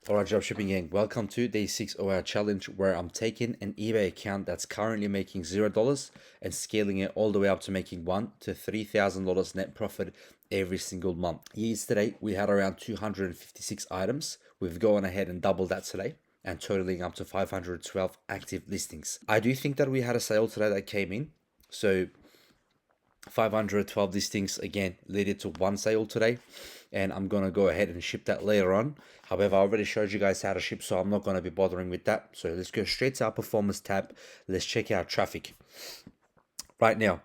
Alright, dropshipping gang, welcome to day 6 of our challenge where I'm taking an eBay account that's currently making $0 and scaling it all the way up to making $1,000 to $3,000 net profit every single month. Yesterday, we had around 256 items. We've gone ahead and doubled that today and totaling up to 512 active listings. I do think that we had a sale today that came in. So 512 listings again led to one sale today, and I'm gonna go ahead and ship that later on. However, I already showed you guys how to ship, so I'm not gonna be bothering with that. So let's go straight to our performance tab. Let's check out traffic. Right now,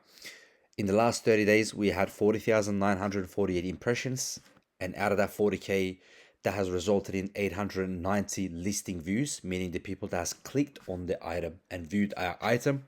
in the last 30 days, we had 40,948 impressions, and out of that 40K, that has resulted in 890 listing views, meaning the people that has clicked on the item and viewed our item.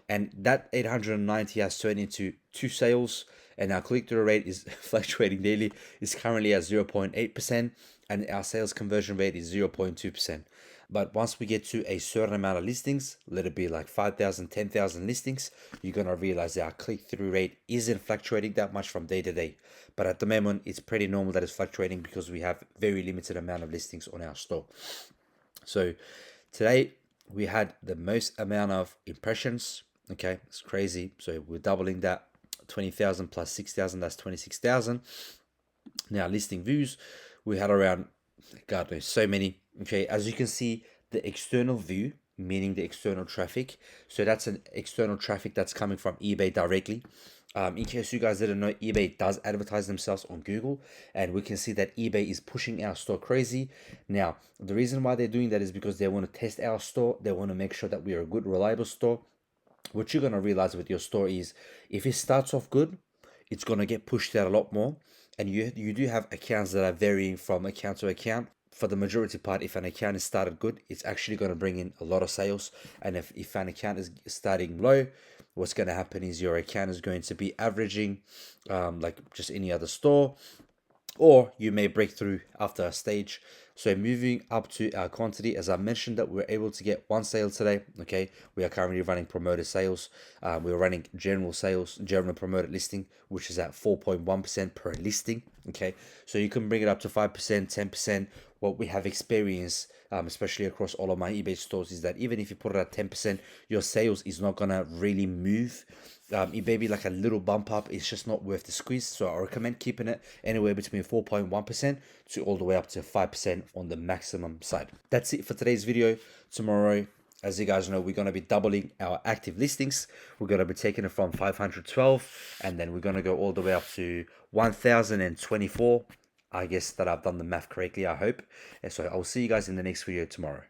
And that 890 has turned into 2 sales, and our click-through rate is fluctuating daily. It's currently at 0.8%, and our sales conversion rate is 0.2%. But once we get to a certain amount of listings, let it be like 5,000, 10,000 listings, you're gonna realize that our click-through rate isn't fluctuating that much from day to day. But at the moment, it's pretty normal that it's fluctuating because we have very limited amount of listings on our store. So today we had the most amount of impressions. Okay, it's crazy. So we're doubling that. 20,000 plus 6,000, that's 26,000. Now listing views, we had around, God knows, so many. Okay, as you can see, the external view, meaning the external traffic. So that's an external traffic that's coming from eBay directly. In case you guys didn't know, eBay does advertise themselves on Google, and we can see that eBay is pushing our store crazy. Now, the reason why they're doing that is because they want to test our store. They want to make sure that we are a good, reliable store. What you're going to realize with your store is if it starts off good, it's going to get pushed out a lot more. And you do have accounts that are varying from account to account. For the majority part, if an account is started good, it's actually going to bring in a lot of sales. And if an account is starting low, what's going to happen is your account is going to be averaging like just any other store, or you may break through after a stage. So moving up to our quantity, as I mentioned, that we're able to get one sale today. Okay, we are currently running promoted sales. We're running general sales, general promoted listing, which is at 4.1% per listing. Okay, so you can bring it up to 5%, 10%. What we have experienced, especially across all of my eBay stores, is that even if you put it at 10%, your sales is not gonna really move. It may be like a little bump up. It's just not worth the squeeze. So I recommend keeping it anywhere between 4.1% to all the way up to 5% on the maximum side. That's it for today's video. Tomorrow, as you guys know, we're going to be doubling our active listings. We're going to be taking it from 512, and then we're going to go all the way up to 1,024. I guess that I've done the math correctly, I hope. And so I'll see you guys in the next video tomorrow.